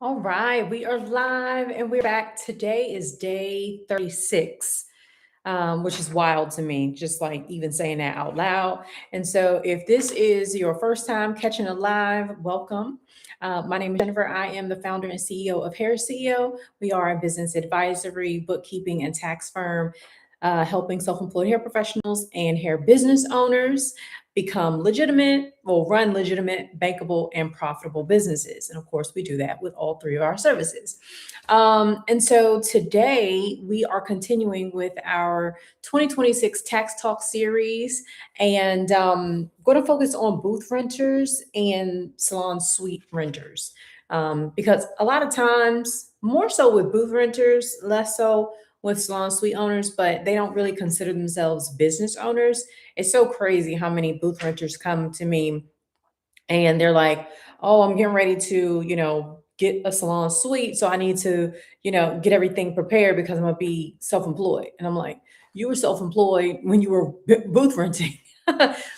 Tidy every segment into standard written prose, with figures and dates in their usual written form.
All right, we are live and we're back. Today is day 36, which is wild to me, just like even saying that out loud. And so, if this is your first time catching a live, welcome. My name is Jennifer. I am the founder and CEO of Harris CEO. We are a business advisory, bookkeeping, and tax firm helping self employed hair professionals and hair business owners become legitimate, will run legitimate, bankable, and profitable businesses. And of course, we do that with all three of our services. And so today we are continuing with our 2026 Tax Talk series and going to focus on booth renters and salon suite renters. Because a lot of times, more so with booth renters, less so with salon suite owners, but they don't really consider themselves business owners. It's so crazy how many booth renters come to me and they're like, "Oh, I'm getting ready to, get a salon suite, so I need to, get everything prepared because I'm gonna be self-employed." And I'm like, "You were self-employed when you were booth renting."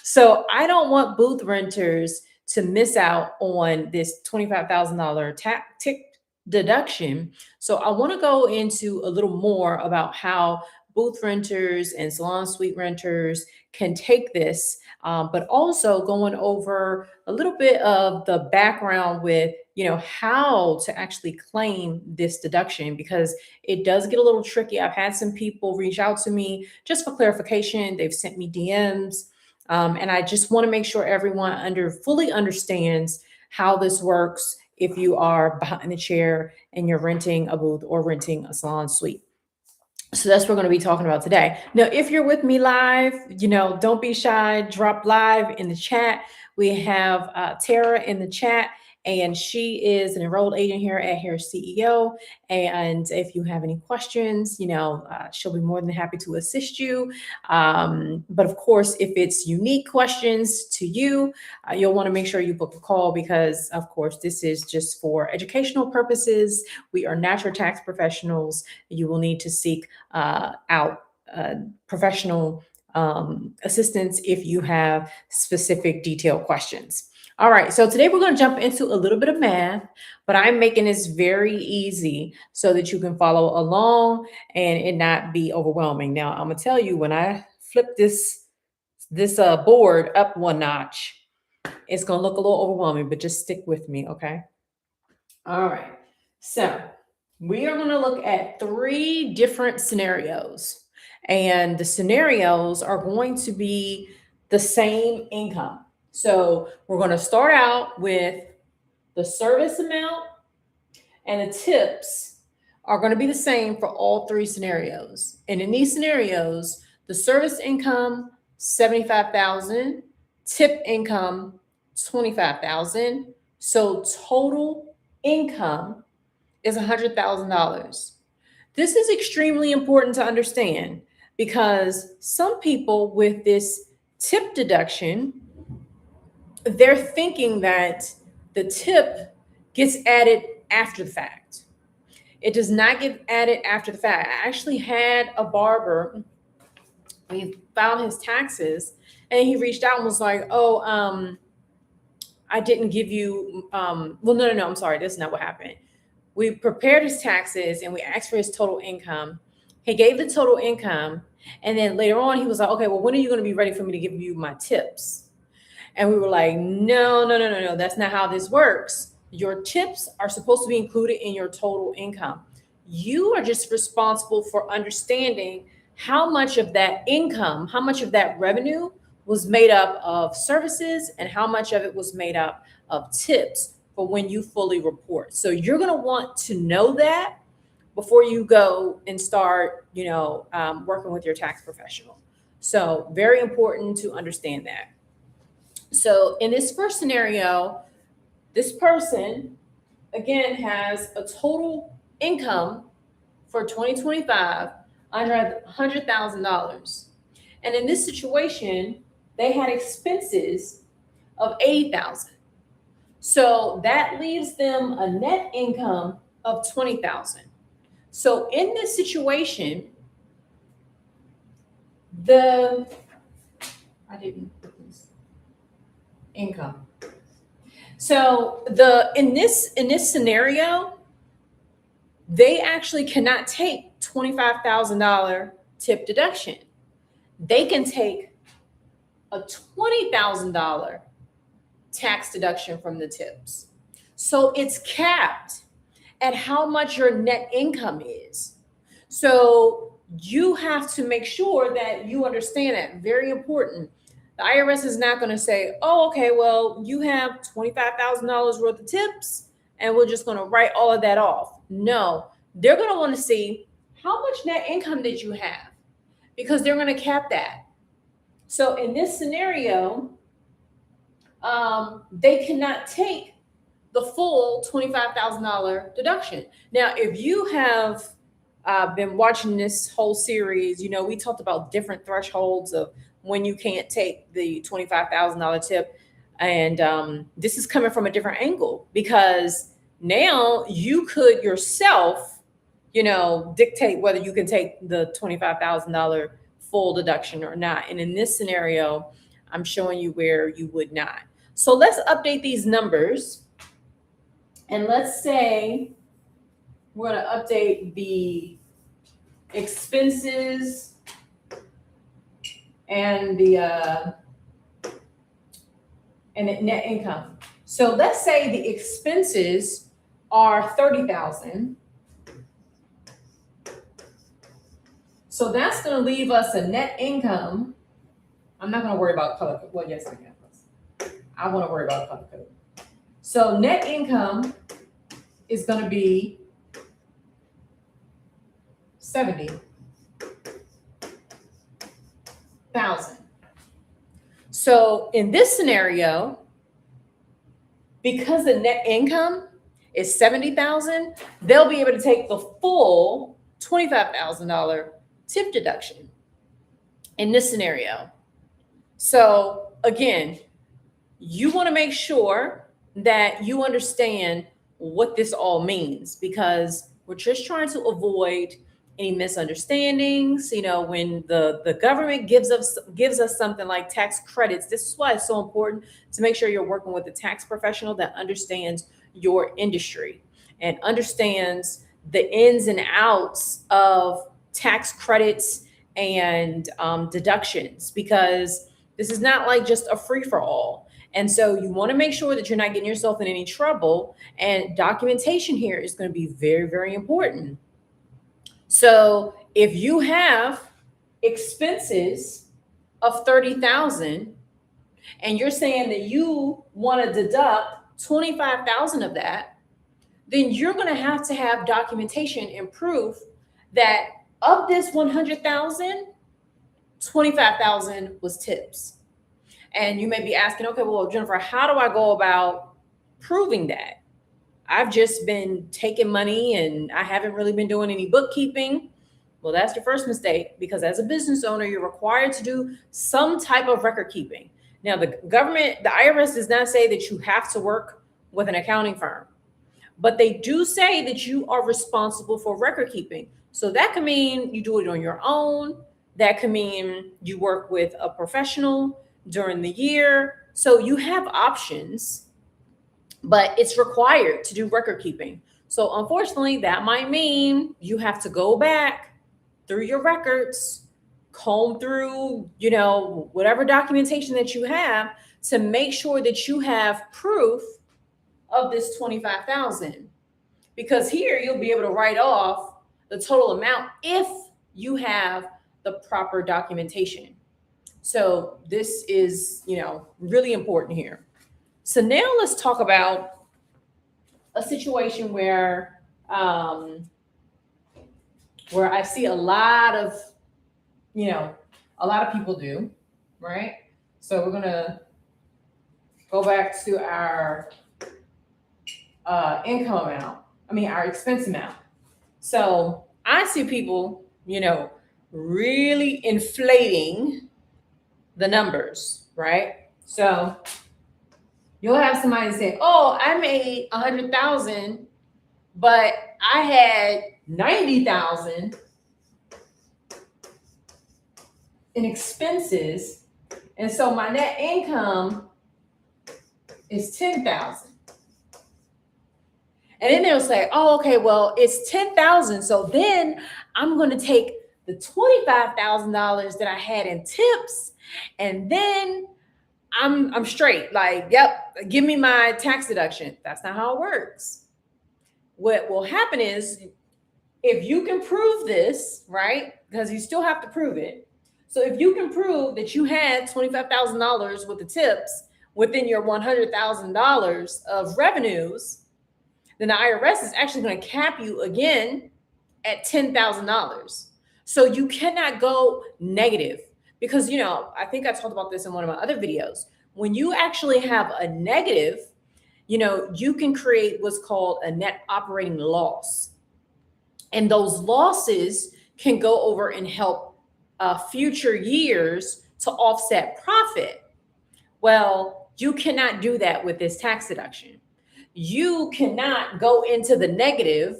So I don't want booth renters to miss out on this $25,000 tick deduction. So I want to go into a little more about how booth renters and salon suite renters can take this, but also going over a little bit of the background with how to actually claim this deduction, because it does get a little tricky. I've had some people reach out to me just for clarification. They've sent me DMs, and I just want to make sure everyone fully understands how this works if you are behind the chair and you're renting a booth or renting a salon suite. So that's what we're going to be talking about today. Now, if you're with me live, don't be shy. Drop live in the chat. We have Tara in the chat, and she is an enrolled agent here at Harris CEO. And if you have any questions, she'll be more than happy to assist you. But of course, if it's unique questions to you, you'll want to make sure you book a call because, of course, this is just for educational purposes. We are natural tax professionals. You will need to seek out professional assistance if you have specific detailed questions. All right, so today we're going to jump into a little bit of math, but I'm making this very easy so that you can follow along and it not be overwhelming. Now, I'm going to tell you, when I flip this board up one notch, it's going to look a little overwhelming, but just stick with me, okay? All right, so we are going to look at three different scenarios, and the scenarios are going to be the same income. So we're going to start out with the service amount, and the tips are going to be the same for all three scenarios. And in these scenarios, the service income 75,000, tip income 25,000. So total income is $100,000. This is extremely important to understand because some people with this tip deduction, they're thinking that the tip gets added after the fact. It does not get added after the fact. I actually had a barber, he filed his taxes and he reached out and was like, "Oh, I didn't give you, well, no, I'm sorry. That's not what happened. We prepared his taxes and we asked for his total income. He gave the total income. And then later on, he was like, "Okay, well, when are you going to be ready for me to give you my tips?" And we were like, no. That's not how this works. Your tips are supposed to be included in your total income. You are just responsible for understanding how much of that income, how much of that revenue was made up of services and how much of it was made up of tips for when you fully report. So you're going to want to know that before you go and start, working with your tax professional. So very important to understand that. So in this first scenario, this person again has a total income for 2025 under $100,000. And in this situation, they had expenses of 80,000. So that leaves them a net income of 20,000. So in this situation, I didn't put this income. So in this scenario, they actually cannot take $25,000 tip deduction. They can take a $20,000 tax deduction from the tips. So it's capped at how much your net income is. So you have to make sure that you understand that. Very important. The IRS is not going to say, oh, okay, well, you have $25,000 worth of tips and we're just going to write all of that off. No, they're going to want to see how much net income did you have, because they're going to cap that. So in this scenario, they cannot take the full $25,000 deduction. Now, if you have been watching this whole series, we talked about different thresholds of when you can't take the $25,000 tip. And this is coming from a different angle, because now you could yourself, dictate whether you can take the $25,000 full deduction or not. And in this scenario, I'm showing you where you would not. So let's update these numbers. And let's say we're going to update the expenses and the net income. So let's say the expenses are $30,000. So that's going to leave us a net income. I'm not going to worry about color code. Well, yes, I can. I want to worry about color code. So net income is going to be 70,000. So in this scenario, because the net income is 70,000, they'll be able to take the full $25,000 tip deduction in this scenario. So again, you want to make sure that you understand what this all means, because we're just trying to avoid any misunderstandings. When the government gives us something like tax credits, this is why it's so important to make sure you're working with a tax professional that understands your industry and understands the ins and outs of tax credits and deductions, because this is not like just a free-for-all. And so you want to make sure that you're not getting yourself in any trouble. And documentation here is going to be very, very important. So if you have expenses of 30,000 and you're saying that you want to deduct 25,000 of that, then you're going to have documentation and proof that of this 100,000, 25,000 was tips. And you may be asking, okay, well, Jennifer, how do I go about proving that? I've just been taking money and I haven't really been doing any bookkeeping. Well, that's your first mistake, because as a business owner, you're required to do some type of record keeping. Now, the government, the IRS does not say that you have to work with an accounting firm, but they do say that you are responsible for record keeping. So that could mean you do it on your own. That could mean you work with a professional during the year. So you have options, but it's required to do record keeping. So unfortunately, that might mean you have to go back through your records, comb through, whatever documentation that you have to make sure that you have proof of this 25,000. Because here you'll be able to write off the total amount if you have the proper documentation. So this is, really important here. So now let's talk about a situation where I see a lot of people do, right? So we're going to go back to our income amount. Our expense amount. So I see people, really inflating the numbers, right? So you'll have somebody say, oh, I made 100,000, but I had 90,000 in expenses. And so my net income is 10,000. And then they'll say, oh, okay, well, it's 10,000. So then I'm going to take the $25,000 that I had in tips, and then I'm straight. Like, yep, give me my tax deduction. That's not how it works. What will happen is, if you can prove this, right? Because you still have to prove it. So if you can prove that you had $25,000 with the tips within your $100,000 of revenues, then the IRS is actually going to cap you again at $10,000. So you cannot go negative, because, I think I talked about this in one of my other videos. When you actually have a negative, you can create what's called a net operating loss. And those losses can go over and help future years to offset profit. Well, you cannot do that with this tax deduction. You cannot go into the negative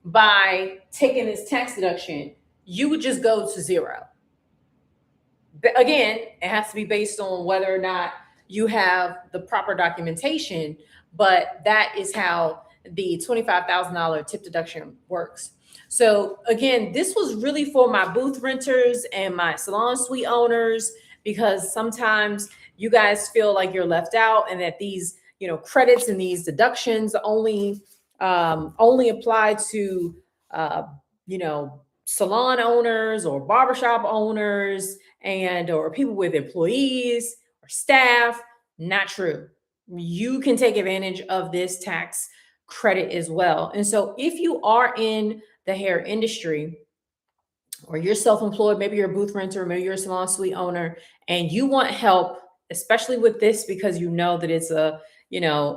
by taking this tax deduction. You would just go to zero. But again, it has to be based on whether or not you have the proper documentation, but that is how the $25,000 tip deduction works. So again, this was really for my booth renters and my salon suite owners, because sometimes you guys feel like you're left out, and that these, credits and these deductions only apply to, uh, salon owners or barbershop owners, and or people with employees or staff. Not true. You can take advantage of this tax credit as well. And so if you are in the hair industry, or you're self-employed, maybe you're a booth renter, maybe you're a salon suite owner, and you want help, especially with this, because you know that it's an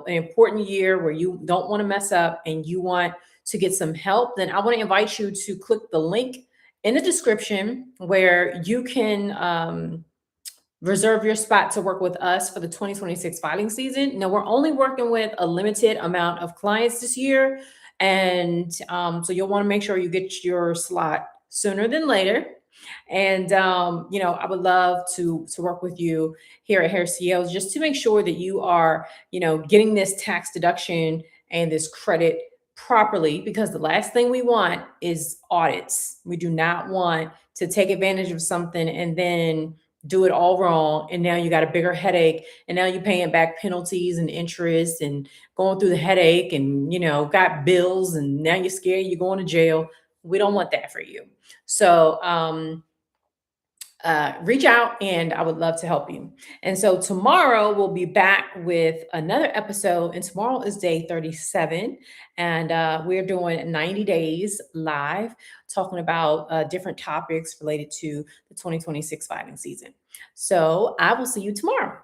important year where you don't want to mess up and you want to get some help, then I want to invite you to click the link in the description where you can reserve your spot to work with us for the 2026 filing season. Now, we're only working with a limited amount of clients this year. And so you'll want to make sure you get your slot sooner than later. And I would love to work with you here at Hair CEOs, just to make sure that you are, getting this tax deduction and this credit properly, because the last thing we want is audits. We do not want to take advantage of something and then do it all wrong, and now you got a bigger headache, and now you're paying back penalties and interest and going through the headache, and got bills, and now you're scared you're going to jail. We don't want that for you. So reach out, and I would love to help you. And so tomorrow we'll be back with another episode, and tomorrow is day 37, and we're doing 90 days live, talking about different topics related to the 2026 filing season. So I will see you tomorrow.